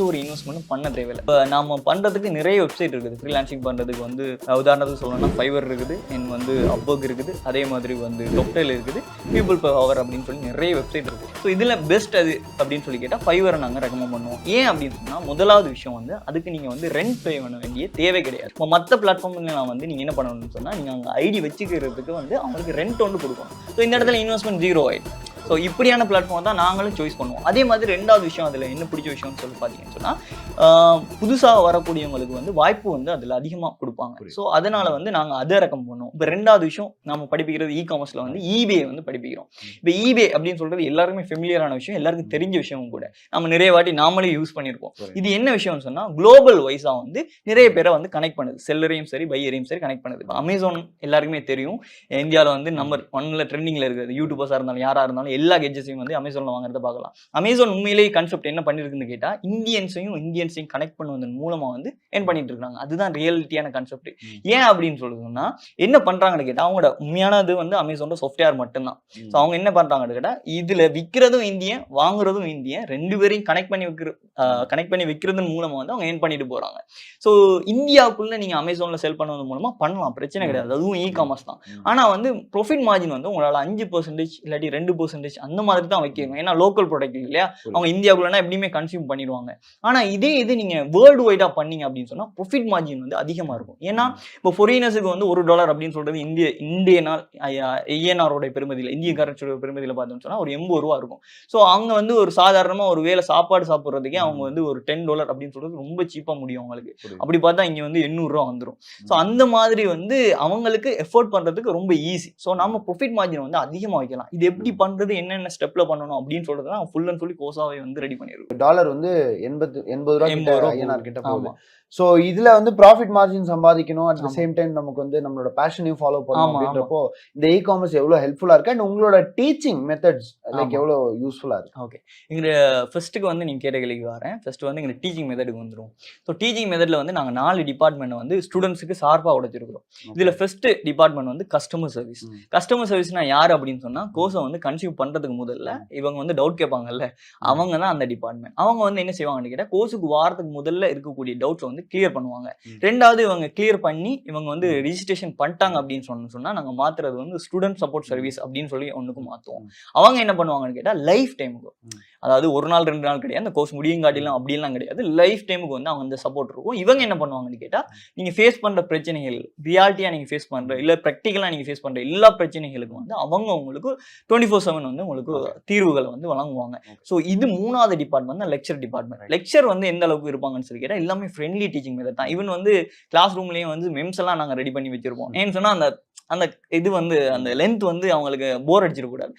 ஒரு இன்வெஸ்ட்மெண்ட்டும் பண்ண தேவையில்லை. இப்போ நம்ம பண்ணுறதுக்கு நிறைய வெப்சைட் இருக்குது. ஃப்ரீலான்சிங் பண்ணுறதுக்கு வந்து உதாரணத்துக்கு சொல்லணும்னா ஃபைவர் இருக்குது, என் வந்து அப்வொர்க் இருக்குது, அதே மாதிரி வந்து டொக்டைல் இருக்குது, பீப்புள் பவர் அப்படின்னு சொல்லி நிறைய வெப்சைட் இருக்குது. ஸோ இதில் பெஸ்ட் அது அப்படின்னு சொல்லி கேட்டால் ஃபைவரை நாங்கள் ரெக்கமெண்ட் பண்ணுவோம். ஏன் அப்படின்னு சொன்னால் முதலாவது விஷயம் வந்து அதுக்கு நீங்கள் வந்து ரெண்ட் பே பண்ண வேண்டிய தேவை கிடையாது. இப்போ மற்ற பிளாட்ஃபார்மில் நான் வந்து நீங்கள் என்ன பண்ணணும்னு சொன்னால் நீங்கள் அங்கே ஐடி வச்சுக்கிறதுக்கு வந்து அவங்களுக்கு ரெண்ட் ஒன்று கொடுக்கணும். ஸோ இந்த இடத்துல இன்வெஸ்ட்மெண்ட் 0 ஆகிடும். ஸோ இப்படியான பிளாட்ஃபார்ம் தான் நாங்களும் சாய்ஸ் பண்ணுவோம். அதே மாதிரி ரெண்டாவது விஷயம் அதில் என்ன பிடிச்ச விஷயம்னு சொல்லி பார்த்தீங்கன்னு சொன்னால் புதுசாக வரக்கூடியவங்களுக்கு வந்து வாய்ப்பு வந்து அதில் அதிகமாக கொடுப்பாங்க. ஸோ அதனால் வந்து நாங்கள் அதை ரெக்கமெண்ட் பண்ணுவோம். இப்போ ரெண்டாவது விஷயம் நம்ம படிப்பிக்கிறது இ-காமர்ஸில் வந்து ஈபே வந்து படிப்பிக்கிறோம். இப்போ ஈபே அப்படின்னு சொல்கிறது எல்லாருக்குமே ஃபெமிலியரான விஷயம், எல்லாருக்கும் தெரிஞ்ச விஷயமும் கூட. நம்ம நிறைய வாட்டி நாமளே யூஸ் பண்ணியிருப்போம். இது என்ன விஷயம்னு சொன்னால் குளோபல் வைஸாக வந்து நிறைய பேரை வந்து கனெக்ட் பண்ணுது. செல்லரையும் சரி பையரையும் சரி கனெக்ட் பண்ணுது. அமேசான் எல்லாருக்குமே தெரியும், இந்தியாவில் வந்து நம்பர் 1 ட்ரெண்டிங்கில் இருக்குது. யூடியூபர்ஸாக இருந்தாலும் யாராக இருந்தாலும் எல்லா கெட்ஜெட்ஸையும் வந்து அமேசான்ல வாங்குறத பார்க்கலாம். அமேசான் உண்மையிலேயே கான்செப்ட் என்ன பண்ணிருக்குன்னு கேட்டா இந்தியன்ஸையும் கனெக்ட் பண்ணுவதன் மூலமா வந்து ஏன் பண்ணிட்டு இருக்காங்க. அதுதான் ரியாலிட்டியான கான்செப்ட். ஏன் அப்படின்னு சொல்லுதுன்னா என்ன பண்றாங்கன்னு கேட்டா அவங்களோட உண்மையானது வந்து அமேசானோட சாஃப்ட்வேர் மட்டும்தான். ஸோ அவங்க என்ன பண்றாங்கன்னு கேட்டா இதுல விற்கிறதும் இந்தியன் வாங்குறதும் இந்தியன், ரெண்டு பேரையும் கனெக்ட் பண்ணி வைக்கிறதன் மூலமா வந்து அவங்க ஏன் பண்ணிட்டு போறாங்க. ஸோ இந்தியாவுக்குள்ள நீங்க அமேசான்ல செல் பண்ணுவதன் மூலமா பண்ணலாம், பிரச்சனை கிடையாது. அதுவும் இ-காமர்ஸ் தான். ஆனா வந்து ப்ராஃபிட் மார்ஜின் வந்து உங்களால 5% இல்லாட்டி 2% அந்த மாதிரி தான் வைக்கணும். ஏன்னா லோக்கல் ப்ராடக்ட் இல்லையா, அவங்க இந்தியாவுக்குள்ளனா எப்படியுமே கன்சியூம் பண்ணிடுவாங்க. ஆனா இதே இது நீங்க வேர்ல்டு வைடா பண்ணீங்க அப்படின்னு சொன்னா ப்ராஃபிட் மார்ஜின் வந்து அதிகமா இருக்கும். ஏன்னா இப்போ ஃபாரினர்ஸுக்கு வந்து $1 அப்படின்னு சொல்றது இந்தியனால் ஐஎன்ஆரோட பெருமதியில், இந்திய கரன்சியோட பெருமதியில் பார்த்தோம்னு சொன்னா ஒரு $80 இருக்கும். ஸோ அவங்க வந்து ஒரு சாதாரணமா ஒரு வேளை சாப்பாடு சாப்பிட்றதுக்கே அவங்க வந்து ஒரு $10 அப்படின்னு சொல்றது ரொம்ப சீப்பா முடியும் அவங்களுக்கு. அப்படி பார்த்தா இங்க வந்து $800 வந்துடும். ஸோ அந்த மாதிரி வந்து அவங்களுக்கு எஃபோர்ட் பண்றதுக்கு ரொம்ப ஈஸி. ஸோ நம்ம ப்ராஃபிட் மார்ஜின் வந்து அதிகமாக வைக்கலாம். இது எப்படி பண்றது, என்னென்ன ஸ்டெப்ல பண்ணணும் அப்படின்னு சொல்றதுனா ஃபுல் அண்ட் ஃபுல்லி கோசாவை வந்து ரெடி பண்ணிருக்கோம். டாலர் வந்து 80 ரூபாய் ஐஎன்ஆர் கிட்ட போகுது. ஸோ இதுல வந்து ப்ராஃபிட் மார்ஜின் சம்பாதிக்கணும், அட் த சேம் டைம் நமக்கு வந்து நம்மளோட பேஷனையும் ஃபாலோ பண்ணணும் அப்படின்றப்போ இந்த இ-காமர்ஸ் எவ்வளவு ஹெல்ப்ஃபுல்லா இருக்கு, அண்ட் உங்களோட டீச்சிங் மெத்தட்ஸ் லைக் எவ்வளவு யூஸ்ஃபுல்லா இருக்கு? ஓகே, இங்க ஃபர்ஸ்ட்டுக்கு வந்து நீங்க கேட்ட கேள்விக்கு வரேன். ஃபர்ஸ்ட் வந்து இங்க டீச்சிங் மெத்தடுக்கு வந்துரும். ஸோ டீச்சிங் மெத்தட்ல வந்து நாங்க 4 டிபார்ட்மெண்ட் வந்து ஸ்டூடெண்ட்ஸுக்கு சார்பா உடைச்சிருக்கிறோம். இதுல ஃபர்ஸ்ட் டிபார்ட்மெண்ட் வந்து கஸ்டமர் சர்வீஸ். கஸ்டமர் சர்வீஸ்னா யார் அப்படின்னு சொன்னா கோர்ஸை வந்து கன்சியூம் பண்றதுக்கு முதல்ல இவங்க வந்து டவுட் கேட்பாங்கல்ல, அவங்க தான் அந்த டிபார்ட்மெண்ட். அவங்க வந்து என்ன செய்வாங்கன்னு கேட்டா கோர்ஸுக்கு வாரத்துக்கு முதல்ல இருக்கக்கூடிய டவுட்ஸ் வந்து கிளியர் பண்ணுவாங்க. ரெண்டாவது இவங்க கிளியர் பண்ணி இவங்க வந்து ரிஜிஸ்ட்ரேஷன் பண்ணிட்டாங்க அப்படின்னு சொன்னா நாங்க மாத்துறது வந்து ஸ்டூடெண்ட் சப்போர்ட் சர்வீஸ் அப்படின்னு சொல்லி ஒண்ணுக்கு மாத்துவோம். அவங்க என்ன பண்ணுவாங்கன்னு கேட்டா லைஃப் டைமுக்கு, அதாவது ஒரு நாள் 2 நாள் கிடையாது, அந்த கோர்ஸ் முடியும் காட்டிலாம் அப்படிலாம் கிடையாது, லைஃப் டைமுக்கு வந்து அவங்க அந்த சப்போர்ட் இருக்கும். இவங்க என்ன பண்ணுவாங்கன்னு கேட்டா நீங்க ஃபேஸ் பண்ற பிரச்சனைகள், ரியாலிட்டியா நீங்க ஃபேஸ் பண்ற இல்ல ப்ராக்டிகலா நீங்க ஃபேஸ் பண்ற எல்லா பிரச்சனைகளுக்கும் வந்து அவங்க உங்களுக்கு 24/7 வந்து உங்களுக்கு தீர்வுகளை வந்து வழங்குவாங்க. ஸோ இது 3வது டிபார்ட்மெண்ட் தான் லெக்சர் டிபார்ட்மெண்ட். லெக்சர் வந்து எந்த அளவுக்கு இருப்பாங்கன்னு சொல்லி கேட்டா எல்லாமே ஃப்ரெண்ட்லி டீச்சிங் மெத்தட் தான். ஈவன் வந்து கிளாஸ் ரூம்லயும் வந்து மெம்ஸ் எல்லாம் நாங்க ரெடி பண்ணி வச்சிருப்போம். ஏன்னு சொன்னா அந்த இது வந்து அந்த லென்த் வந்து அவங்களுக்கு போர் அடிச்சிடக்கூடாது.